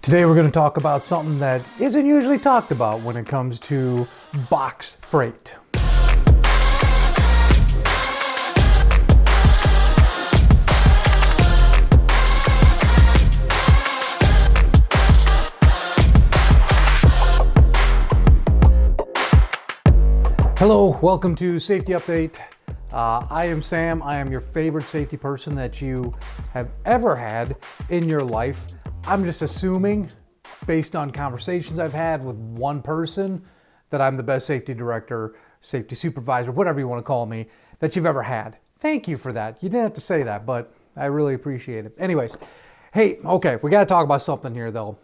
Today we're going to talk about something that isn't usually talked about when it comes to box freight. Hello, welcome to Safety Update. I am Sam. I am your favorite safety person that you have ever had in your life. I'm just assuming, based on conversations I've had with one person, that I'm the best safety director, safety supervisor, whatever you want to call me, that you've ever had. Thank you for that. You didn't have to say that, but I really appreciate it. Anyways, hey, okay, we got to talk about something here, though.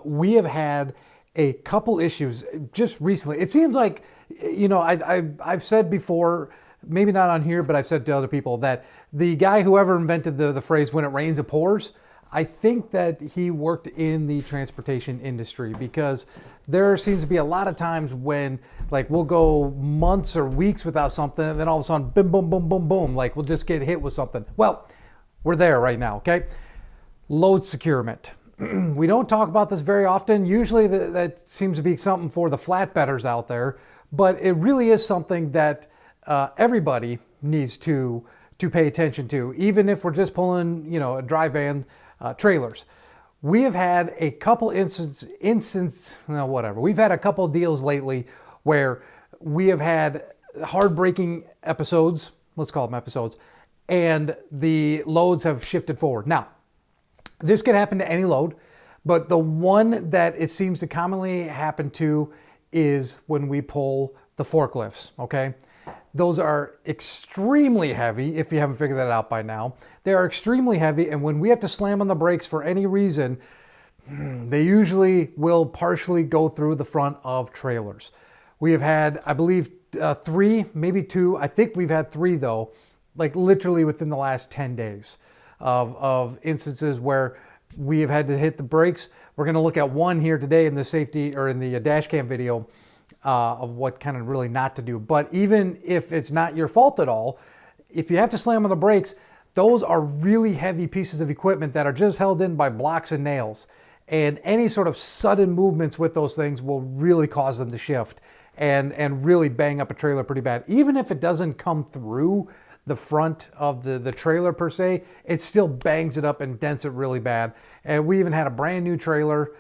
We have had a couple issues just recently. It seems like, you know, I've said before, maybe not on here, but I've said to other people that the guy, whoever invented the phrase, when it rains, it pours, I think that he worked in the transportation industry, because there seems to be a lot of times when, like, we'll go months or weeks without something, and then all of a sudden, boom, boom, boom, boom, boom, like we'll just get hit with something. Well, we're there right now, okay? Load securement. We don't talk about this very often. Usually that seems to be something for the flatbedders out there, but it really is something that everybody needs to pay attention to, even if we're just pulling, you know, a dry van trailers. We have had a couple we've had a couple deals lately where we have had heartbreaking episodes, let's call them episodes, and the loads have shifted forward. Now, this could happen to any load, but the one that it seems to commonly happen to is when we pull the forklifts, okay? Those are extremely heavy, if you haven't figured that out by now. They are extremely heavy, and when we have to slam on the brakes for any reason, they usually will partially go through the front of trailers. We have had, I believe, 3, maybe 2. I think we've had 3, though, like literally within the last 10 days of instances where we have had to hit the brakes. We're going to look at one here today in the safety, or in the dash cam video, of what kind of really not to do. But even if it's not your fault at all, if you have to slam on the brakes, those are really heavy pieces of equipment that are just held in by blocks and nails. And any sort of sudden movements with those things will really cause them to shift and really bang up a trailer pretty bad. Even if it doesn't come through the front of the trailer per se, it still bangs it up and dents it really bad. And we even had a brand new trailer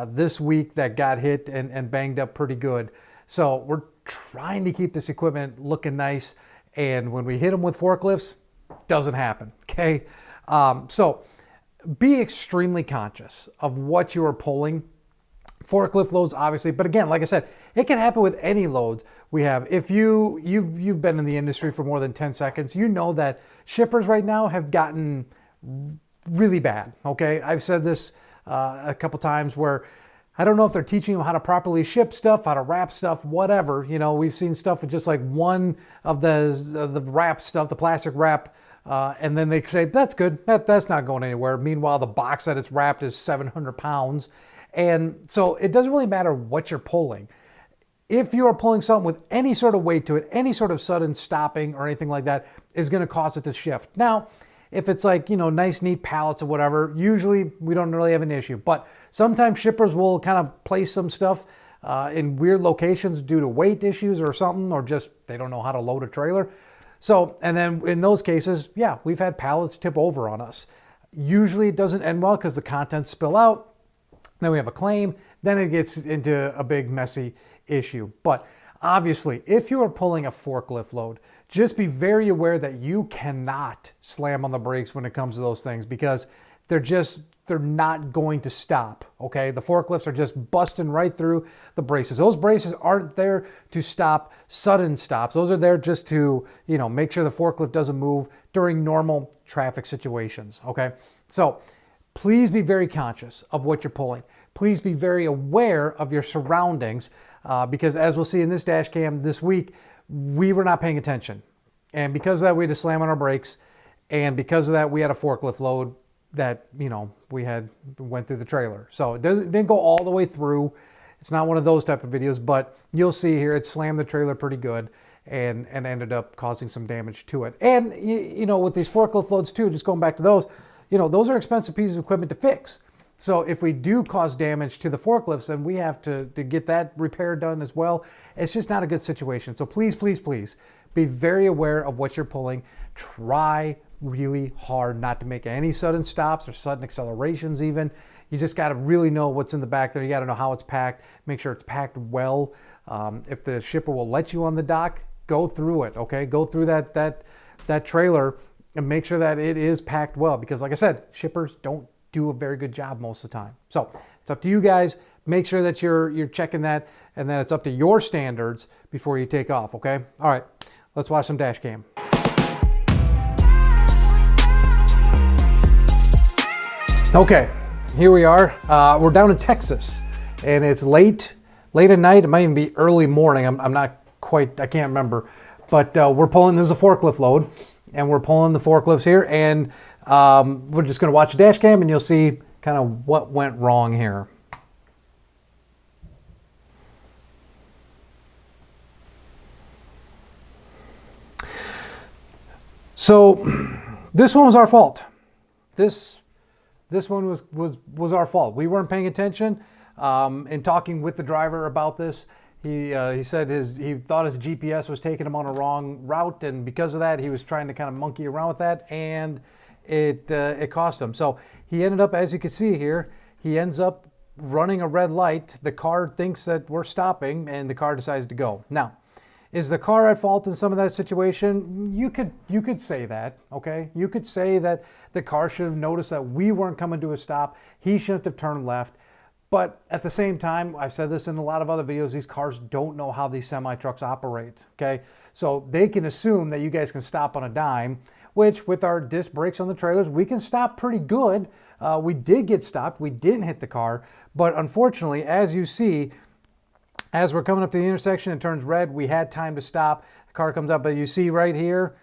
this week that got hit and banged up pretty good. So we're trying to keep this equipment looking nice, and when we hit them with forklifts, doesn't happen, okay? So be extremely conscious of what you are pulling. Forklift loads, obviously, but again, like I said, it can happen with any loads we have. If you've been in the industry for more than 10 seconds, you know that shippers right now have gotten really bad, okay? I've said this a couple times where I don't know if they're teaching them how to properly ship stuff, how to wrap stuff, whatever. You know, we've seen stuff with just like one of the wrap stuff, the plastic wrap, and then they say, that's good, that's not going anywhere. Meanwhile, the box that it's wrapped is 700 pounds. And so it doesn't really matter what you're pulling. If you are pulling something with any sort of weight to it, any sort of sudden stopping or anything like that is going to cause it to shift. Now, if it's like, you know, nice, neat pallets or whatever, usually we don't really have an issue. But sometimes shippers will kind of place some stuff in weird locations due to weight issues or something, or just they don't know how to load a trailer. So, and then in those cases, yeah, we've had pallets tip over on us. Usually it doesn't end well because the contents spill out. Then we have a claim. Then it gets into a big messy issue. But obviously, if you are pulling a forklift load, just be very aware that you cannot slam on the brakes when it comes to those things, because they're not going to stop, okay? The forklifts are just busting right through the braces. Those braces aren't there to stop sudden stops. Those are there just to, you know, make sure the forklift doesn't move during normal traffic situations, okay? So please be very conscious of what you're pulling. Please be very aware of your surroundings, because as we'll see in this dash cam this week, we were not paying attention. And because of that, we had to slam on our brakes. And because of that, we had a forklift load that, you know, went through the trailer. So it didn't go all the way through. It's not one of those type of videos, but you'll see here it slammed the trailer pretty good and ended up causing some damage to it. And, you know, with these forklift loads too, just going back to those, you know, those are expensive pieces of equipment to fix. So if we do cause damage to the forklifts, then we have to get that repair done as well. It's just not a good situation. So please, please, please be very aware of what you're pulling. Try really hard not to make any sudden stops or sudden accelerations even. You just got to really know what's in the back there. You got to know how it's packed. Make sure it's packed well. If the shipper will let you on the dock, go through it, okay? Go through that trailer and make sure that it is packed well, because like I said, shippers don't do a very good job most of the time. So it's up to you guys. Make sure that you're checking that, and that it's up to your standards before you take off, okay? All right, let's watch some dash cam. Okay, here we are. We're down in Texas, and it's late at night. It might even be early morning. I'm not quite, I can't remember. But we're pulling, this is a forklift load, and we're pulling the forklifts here, and we're just gonna watch a dash cam and you'll see kind of what went wrong here. So this one was our fault. This one was our fault. We weren't paying attention. In talking with the driver about this, he said he thought his GPS was taking him on a wrong route, and because of that, he was trying to kind of monkey around with that, and it cost him. So he ended up, as you can see here, he ends up running a red light. The car thinks that we're stopping, and the car decides to go. Now, is the car at fault in some of that situation? You could say that, okay? You could say that the car should have noticed that we weren't coming to a stop. He shouldn't have turned left. But at the same time, I've said this in a lot of other videos, these cars don't know how these semi-trucks operate, okay? So they can assume that you guys can stop on a dime, which with our disc brakes on the trailers, we can stop pretty good. We did get stopped. We didn't hit the car. But unfortunately, as you see, as we're coming up to the intersection, it turns red. We had time to stop. The car comes up, but you see right here,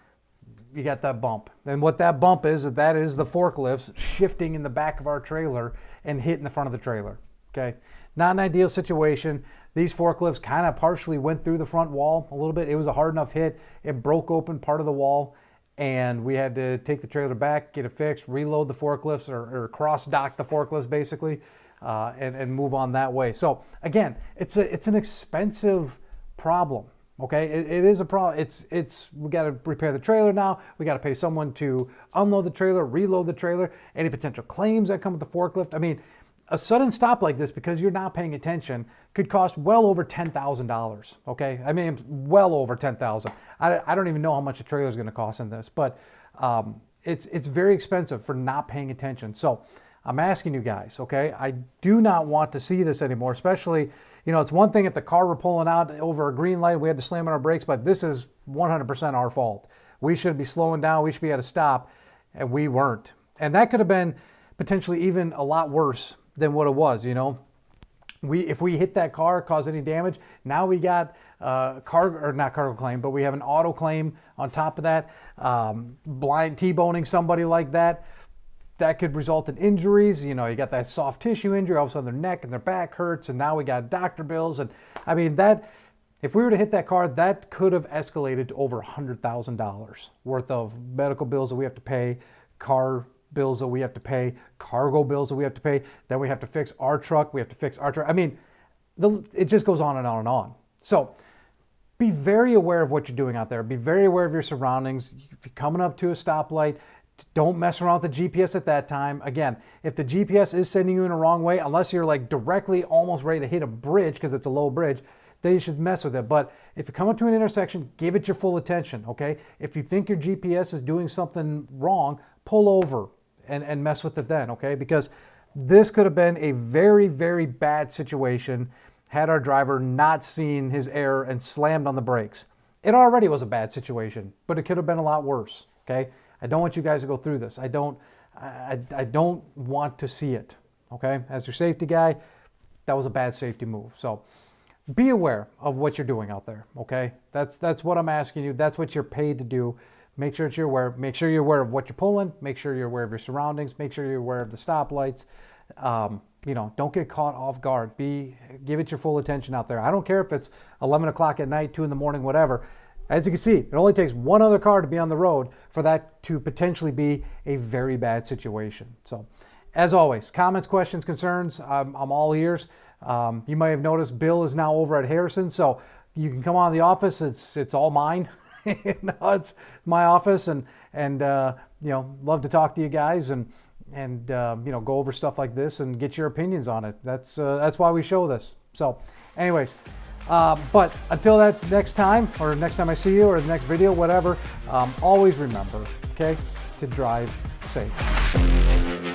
you got that bump. And what that bump is that is the forklifts shifting in the back of our trailer and hitting the front of the trailer. Okay, not an ideal situation. These forklifts kind of partially went through the front wall a little bit. It was a hard enough hit. It broke open part of the wall, and we had to take the trailer back, get it fixed, reload the forklifts, or cross-dock the forklifts basically, and move on that way. So again, it's an expensive problem. Okay, it is a problem. We got to repair the trailer now. We got to pay someone to unload the trailer, reload the trailer, any potential claims that come with the forklift. I mean, a sudden stop like this, because you're not paying attention, could cost well over $10,000. Okay, I mean, well over $10,000. I don't even know how much a trailer is going to cost in this, but it's very expensive for not paying attention. So I'm asking you guys, okay, I do not want to see this anymore. Especially, you know, it's one thing if the car were pulling out over a green light, we had to slam on our brakes, but this is 100% our fault. We should be slowing down. We should be at a stop, and we weren't. And that could have been potentially even a lot worse than what it was, you know. If we hit that car, caused any damage, now we got not cargo claim, but we have an auto claim on top of that. Blind T-boning somebody like that could result in injuries. You know, you got that soft tissue injury, all of a sudden their neck and their back hurts, and now we got doctor bills. And I mean, that if we were to hit that car, that could have escalated to over $100,000 worth of medical bills that we have to pay, car bills that we have to pay, cargo bills that we have to pay, then we have to fix our truck, we have to fix our truck. I mean, it just goes on and on and on. So be very aware of what you're doing out there. Be very aware of your surroundings. If you're coming up to a stoplight, don't mess around with the GPS at that time. Again, if the GPS is sending you in a wrong way, unless you're like directly almost ready to hit a bridge because it's a low bridge, then you should mess with it. But if you come up to an intersection, give it your full attention, okay? If you think your GPS is doing something wrong, pull over and mess with it then, okay? Because this could have been a very, very bad situation had our driver not seen his error and slammed on the brakes. It already was a bad situation, but it could have been a lot worse, okay? I don't want you guys to go through this. I don't want to see it, okay? As your safety guy, that was a bad safety move. So be aware of what you're doing out there, okay? That's what I'm asking you. That's what you're paid to do. Make sure that you're aware. Make sure you're aware of what you're pulling. Make sure you're aware of your surroundings. Make sure you're aware of the stoplights. You know, don't get caught off guard. Give it your full attention out there. I don't care if it's 11 o'clock at night, 2 in the morning, whatever. As you can see, it only takes one other car to be on the road for that to potentially be a very bad situation. So as always, comments, questions, concerns, I'm all ears. You might have noticed Bill is now over at Harrison, so you can come on the office. It's all mine. It's my office, and love to talk to you guys and go over stuff like this and get your opinions on it. That's why we show this. So, anyways, but until that next time, or next time I see you, or the next video, whatever, always remember, okay, to drive safe.